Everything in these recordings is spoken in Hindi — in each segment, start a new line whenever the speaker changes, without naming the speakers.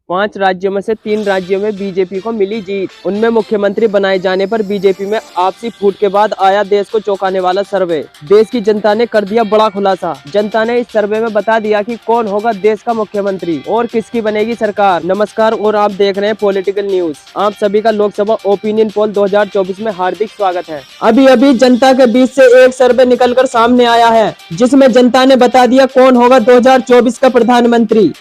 5 राज्यों में से 3 राज्यों में बीजेपी को मिली जीत। उनमें मुख्यमंत्री बनाए जाने पर बीजेपी में आपसी फूट के बाद आया देश को चौंकाने वाला सर्वे। देश की जनता ने कर दिया बड़ा खुलासा। जनता ने इस सर्वे में बता दिया कि कौन होगा देश का मुख्यमंत्री और किसकी बनेगी सरकार। नमस्कार और आप देख रहे हैं पॉलिटिकल न्यूज। आप सभी का लोकसभा ओपिनियन पोल 2024 में हार्दिक स्वागत है। अभी अभी जनता के बीच से एक सर्वे निकलकर सामने आया है, जिसमें जनता ने बता दिया कौन होगा 2024 का प्रधानमंत्री।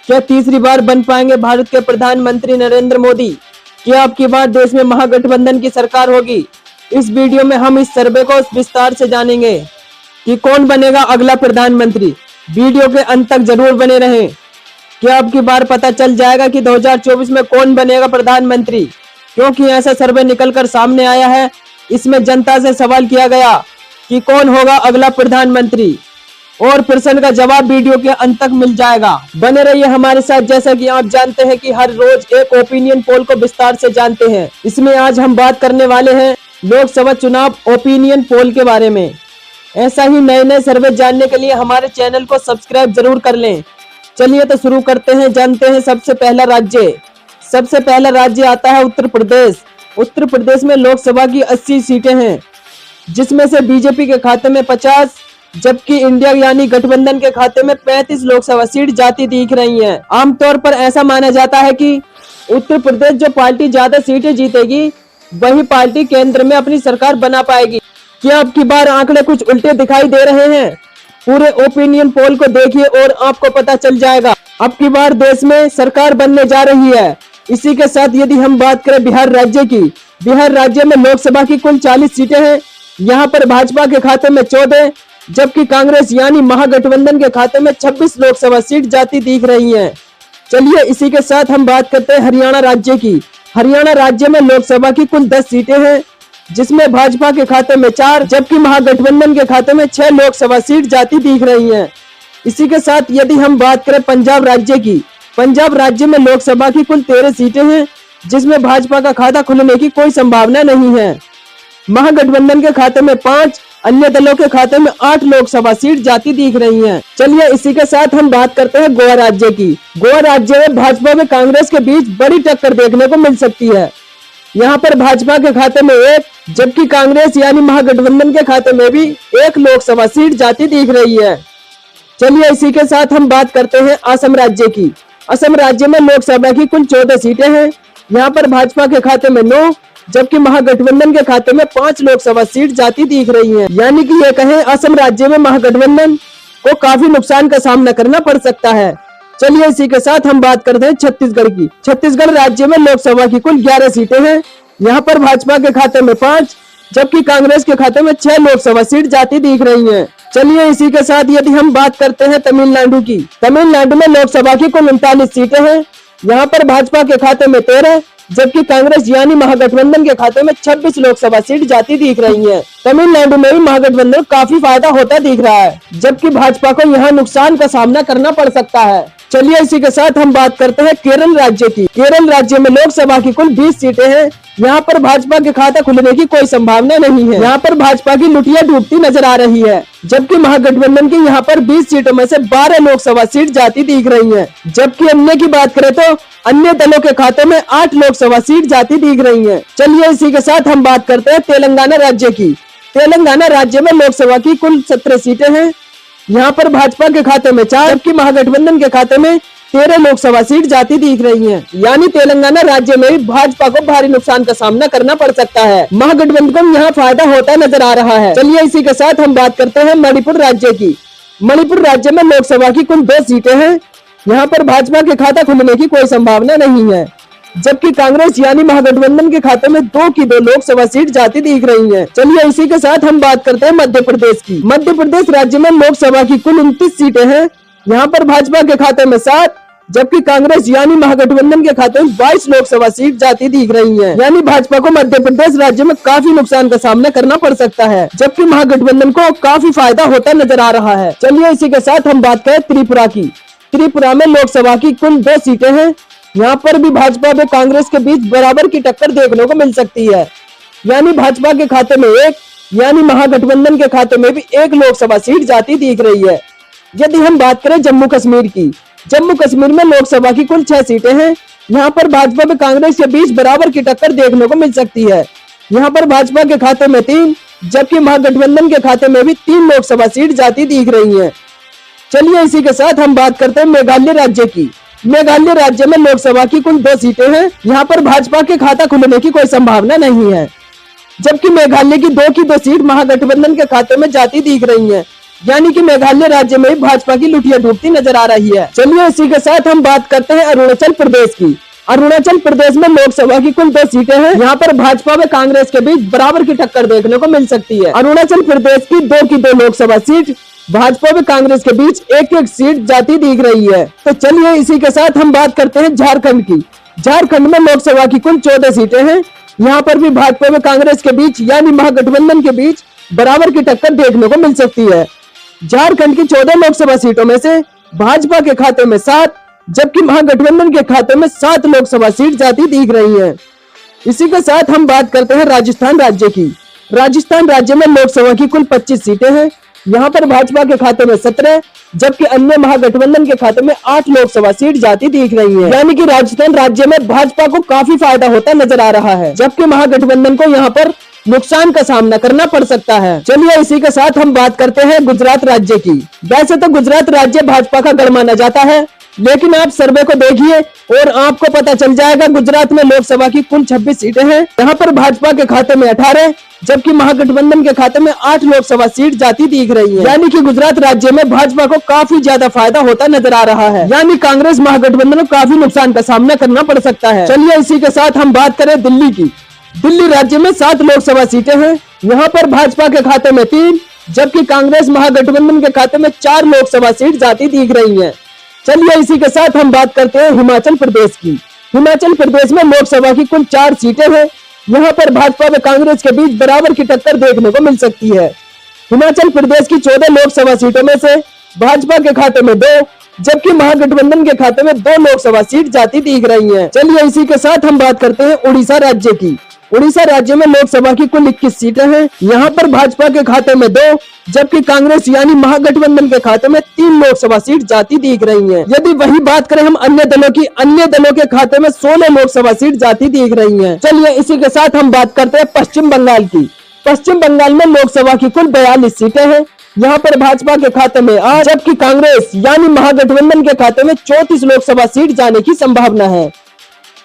क्या तीसरी बार बन पाएंगे भारत के प्रधानमंत्री नरेंद्र मोदी? क्या अब की बार देश में महागठबंधन की सरकार होगी? इस वीडियो में हम इस सर्वे को विस्तार से जानेंगे कि कौन बनेगा अगला प्रधानमंत्री। वीडियो के अंत तक जरूर बने रहें। क्या अब की बार पता चल जाएगा कि 2024 में कौन बनेगा प्रधानमंत्री, क्योंकि ऐसा सर्वे निकलकर सामने आया है। इसमें जनता से सवाल किया गया कि कौन होगा अगला प्रधानमंत्री और प्रश्न का जवाब वीडियो के अंत तक मिल जाएगा। बने रहिए हमारे साथ। जैसा कि आप जानते हैं कि हर रोज एक ओपिनियन पोल को विस्तार से जानते हैं, इसमें आज हम बात करने वाले हैं लोकसभा चुनाव ओपिनियन पोल के बारे में। ऐसा ही नए नए सर्वे जानने के लिए हमारे चैनल को सब्सक्राइब जरूर कर लें। चलिए तो शुरू करते हैं। जानते हैं सबसे पहला राज्य आता है उत्तर प्रदेश। उत्तर प्रदेश में लोकसभा की 80 सीटें हैं, जिसमें से बीजेपी के खाते में 50, जबकि इंडिया यानी गठबंधन के खाते में 35 लोकसभा सीट जाती दिख रही हैं। आमतौर पर ऐसा माना जाता है कि उत्तर प्रदेश जो पार्टी ज्यादा सीटें जीतेगी, वही पार्टी केंद्र में अपनी सरकार बना पाएगी। क्या अब की बार आंकड़े कुछ उल्टे दिखाई दे रहे हैं? पूरे ओपिनियन पोल को देखिए और आपको पता चल जाएगा। अब की बार देश में सरकार बनने जा रही है। इसी के साथ यदि हम बात करें बिहार राज्य की, बिहार राज्य में लोकसभा की कुल 40 सीटें हैं। यहाँ पर भाजपा के खाते में 14, जबकि कांग्रेस यानी महागठबंधन के खाते में 26 लोकसभा सीट जाती दिख रही हैं। चलिए इसी के साथ हम बात करते हैं हरियाणा राज्य की। हरियाणा राज्य में लोकसभा की कुल 10 सीटें हैं, जिसमें भाजपा के खाते में 4, जबकि महागठबंधन के खाते में 6 लोकसभा सीट जाती दिख रही हैं। इसी के साथ यदि हम बात करें पंजाब राज्य की, पंजाब राज्य में लोकसभा की कुल 13 सीटें हैं, जिसमें भाजपा का खाता खुलने की कोई संभावना नहीं है। महागठबंधन के खाते में 5, अन्य दलों के खाते में 8 लोकसभा सीट जाती दिख रही हैं। चलिए इसी के साथ हम बात करते हैं गोवा राज्य की। गोवा राज्य में भाजपा में कांग्रेस के बीच बड़ी टक्कर देखने को मिल सकती है। यहाँ पर भाजपा के खाते में 1, जबकि कांग्रेस यानी महागठबंधन के खाते में भी 1 लोकसभा सीट जाती दिख रही है। चलिए इसी के साथ हम बात करते हैं असम राज्य की। असम राज्य में लोकसभा की कुल 14 सीटें हैं। यहाँ पर भाजपा के खाते में 9, जबकि महागठबंधन के खाते में 5 लोकसभा सीट जाती दिख रही हैं। यानी कि ये कहें असम राज्य में महागठबंधन को काफी नुकसान का सामना करना पड़ सकता है। चलिए इसी के साथ हम बात करते हैं छत्तीसगढ़ की। छत्तीसगढ़ राज्य में लोकसभा की कुल 11 सीटें हैं। यहाँ पर भाजपा के खाते में 5, जबकि कांग्रेस के खाते में 6 लोकसभा सीट जाती दिख रही है। चलिए इसी के साथ यदि हम बात करते हैं तमिलनाडु की। तमिलनाडु में लोकसभा की कुल 39 सीटें हैं। यहाँ पर भाजपा के खाते में 13, जबकि कांग्रेस यानी महागठबंधन के खाते में 26 लोकसभा सीट जाती दिख रही है। तमिलनाडु में भी महागठबंधन काफी फायदा होता दिख रहा है, जबकि भाजपा को यहाँ नुकसान का सामना करना पड़ सकता है। चलिए इसी के साथ हम बात करते हैं केरल राज्य की। केरल राज्य में लोकसभा की कुल 20 सीटें हैं। यहाँ पर भाजपा के खाता खुलने की कोई संभावना नहीं है। यहाँ पर भाजपा की लुटिया डूबती नजर आ रही है, जबकि महागठबंधन की यहाँ पर 20 सीटों में से 12 लोकसभा सीट जाती दिख रही है। जबकि अन्य की बात करें तो अन्य दलों के खाते में 8 लोकसभा सीट जाती दिख रही है। चलिए इसी के साथ हम बात करते हैं तेलंगाना राज्य की। तेलंगाना राज्य में लोकसभा की कुल 17 सीटें हैं। यहाँ पर भाजपा के खाते में 4, जबकि महागठबंधन के खाते में 13 लोकसभा सीट जाती दिख रही हैं। यानी तेलंगाना राज्य में भी भाजपा को भारी नुकसान का सामना करना पड़ सकता है। महागठबंधन को यहाँ फायदा होता नजर आ रहा है। चलिए इसी के साथ हम बात करते हैं मणिपुर राज्य की। मणिपुर राज्य में लोकसभा की कुल 2 सीटें हैं। यहाँ पर भाजपा के खाता खुलने की कोई संभावना नहीं है, जबकि कांग्रेस यानी महागठबंधन के खाते में 2 की 2 लोकसभा सीट जाती दिख रही है। चलिए इसी के साथ हम बात करते हैं मध्य प्रदेश की। मध्य प्रदेश राज्य में लोकसभा की कुल 29 सीटें हैं। यहाँ पर भाजपा के खाते में 7, जबकि कांग्रेस यानी महागठबंधन के खाते में 22 लोकसभा सीट जाती दिख रही है। यानी भाजपा को मध्य प्रदेश राज्य में काफी नुकसान का सामना करना पड़ सकता है, जबकि महागठबंधन को काफी फायदा होता नजर आ रहा है। चलिए इसी के साथ हम बात करें त्रिपुरा की। त्रिपुरा में लोकसभा की कुल 2 सीटें हैं। यहाँ पर भी भाजपा व कांग्रेस के बीच बराबर की टक्कर देखने को मिल सकती है। यानी भाजपा के खाते में 1, यानी महागठबंधन के खाते में भी 1 लोकसभा सीट जाती दिख रही है। यदि हम बात करें जम्मू कश्मीर की, जम्मू कश्मीर में लोकसभा की कुल 6 सीटें हैं। यहाँ पर भाजपा व कांग्रेस के बीच बराबर की टक्कर देखने को मिल सकती है। यहाँ पर भाजपा के खाते में 3 जबकि महागठबंधन के खाते में भी 3 लोकसभा सीट जाती दिख रही हैं। चलिए इसी के साथ हम बात करते हैं मेघालय राज्य की। मेघालय राज्य में लोकसभा की कुल 2 सीटें हैं। यहाँ पर भाजपा के खाता खुलने की कोई संभावना नहीं है, जबकि मेघालय की 2 सीट महागठबंधन के खाते में जाती दिख रही है। यानी कि मेघालय राज्य में भाजपा की लुटिया डूबती नजर आ रही है। चलिए इसी के साथ हम बात करते हैं अरुणाचल प्रदेश की। अरुणाचल प्रदेश में लोकसभा की कुल 2 सीटें हैं। यहाँ पर भाजपा व कांग्रेस के बीच बराबर की टक्कर देखने को मिल सकती है। अरुणाचल प्रदेश की 2 लोकसभा सीट भाजपा व कांग्रेस के बीच 1 सीट जाती दिख रही है। तो चलिए इसी के साथ हम बात करते हैं झारखंड की। झारखंड में लोकसभा की कुल 14 सीटें हैं। यहाँ पर भी भाजपा व कांग्रेस के बीच यानी महागठबंधन के बीच बराबर की टक्कर देखने को मिल सकती है। झारखंड की 14 लोकसभा सीटों में से भाजपा के खाते में 7 जबकि महागठबंधन के खाते में 7 लोकसभा सीट जाती दिख रही हैं। इसी के साथ हम बात करते हैं राजस्थान राज्य की। राजस्थान राज्य में लोकसभा की कुल 25 सीटें हैं। यहाँ पर भाजपा के खाते में 17 जबकि अन्य महागठबंधन के खाते में 8 लोकसभा सीट जाती दिख रही है। यानी कि राजस्थान राज्य में भाजपा को काफी फायदा होता नजर आ रहा है, जबकि महागठबंधन को यहाँ पर नुकसान का सामना करना पड़ सकता है। चलिए इसी के साथ हम बात करते हैं गुजरात राज्य की। वैसे तो गुजरात राज्य भाजपा का गढ़ माना जाता है, लेकिन आप सर्वे को देखिए और आपको पता चल जाएगा गुजरात में लोकसभा की कुल 26 सीटें हैं। यहाँ पर भाजपा के खाते में 18 जबकि महागठबंधन के खाते में 8 लोकसभा सीट जाती दिख रही है। यानी कि गुजरात राज्य में भाजपा को काफी ज्यादा फायदा होता नजर आ रहा है। यानी कांग्रेस महागठबंधन को काफी नुकसान का सामना करना पड़ सकता है। चलिए इसी के साथ हम बात करें दिल्ली की। दिल्ली राज्य में 7 लोकसभा सीटें हैं। यहाँ पर भाजपा के खाते में 3 जबकि कांग्रेस महागठबंधन के खाते में 4 लोकसभा सीट जाती दिख रही है। चलिए इसी के साथ हम बात करते हैं हिमाचल प्रदेश की। हिमाचल प्रदेश में लोकसभा की कुल 4 सीटें हैं। यहाँ पर भाजपा व कांग्रेस के बीच बराबर की टक्कर देखने को मिल सकती है। हिमाचल प्रदेश की 14 लोकसभा सीटों में से भाजपा के खाते में 2 जबकि महागठबंधन के खाते में 2 लोकसभा सीट जाती दिख रही हैं। चलिए इसी के साथ हम बात करते हैं उड़ीसा राज्य की। उड़ीसा राज्य में लोकसभा की कुल 21 सीटें हैं। यहाँ पर भाजपा के खाते में 2 जबकि कांग्रेस यानी महागठबंधन के खाते में 3 लोकसभा सीट जाती दिख रही हैं। यदि वही बात करें हम अन्य दलों की, अन्य दलों के खाते में 16 लोकसभा सीट जाती दिख रही हैं। चलिए इसी के साथ हम बात करते हैं पश्चिम बंगाल की। पश्चिम बंगाल में लोकसभा की कुल 42 सीटें हैं। यहाँ पर भाजपा के खाते में 8 जबकि कांग्रेस यानी महागठबंधन के खाते में 34 लोकसभा सीट जाने की संभावना है।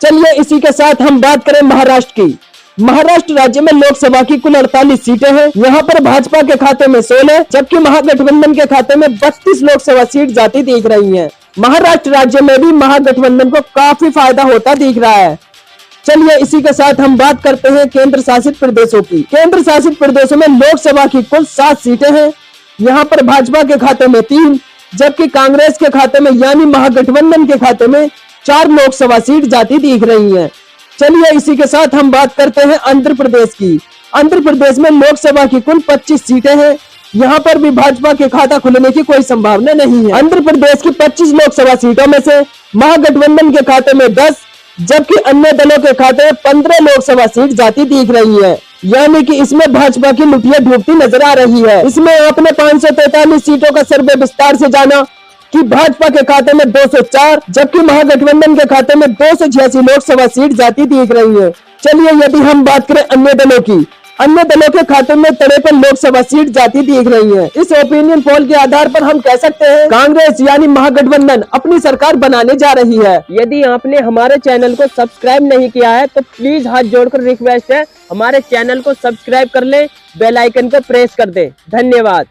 चलिए इसी के साथ हम बात करें महाराष्ट्र की। महाराष्ट्र राज्य में लोकसभा की कुल 48 सीटें हैं। यहाँ पर भाजपा के खाते में 16 जबकि महागठबंधन के खाते में 32 लोकसभा सीट जाती दिख रही हैं। महाराष्ट्र राज्य में भी महागठबंधन को काफी फायदा होता दिख रहा है। चलिए इसी के साथ हम बात करते हैं केंद्र शासित प्रदेशों की। केंद्र शासित प्रदेशों में लोकसभा की कुल 7 सीटें हैं। यहाँ पर भाजपा के खाते में 3 जबकि कांग्रेस के खाते में यानी महागठबंधन के खाते में 4 लोकसभा सीट जाती दिख रही हैं। चलिए इसी के साथ हम बात करते हैं आंध्र प्रदेश की। आंध्र प्रदेश में लोकसभा की कुल 25 सीटें हैं। यहाँ पर भी भाजपा के खाता खुलने की कोई संभावना नहीं है। आंध्र प्रदेश की 25 लोकसभा सीटों में से महागठबंधन के खाते में 10 जबकि अन्य दलों के खाते में 15 लोकसभा सीट जाती दिख रही है। यानी कि इसमें भाजपा की लुटिया डूबती नजर आ रही है। इसमें आपने 543 सीटों का सर्वे विस्तार से जाना कि भाजपा के खाते में 204 जबकि महागठबंधन के खाते में 286 लोकसभा सीट जाती दिख रही है। चलिए यदि हम बात करें अन्य दलों की, अन्य दलों के खाते में 53 लोकसभा सीट जाती दिख रही है। इस ओपिनियन पोल के आधार पर हम कह सकते हैं कांग्रेस यानी महागठबंधन अपनी सरकार बनाने जा रही है। यदि आपने हमारे चैनल को सब्सक्राइब नहीं किया है तो प्लीज हाथ जोड़कर रिक्वेस्ट है हमारे चैनल को सब्सक्राइब कर ले, बेल आइकन को प्रेस कर दे। धन्यवाद।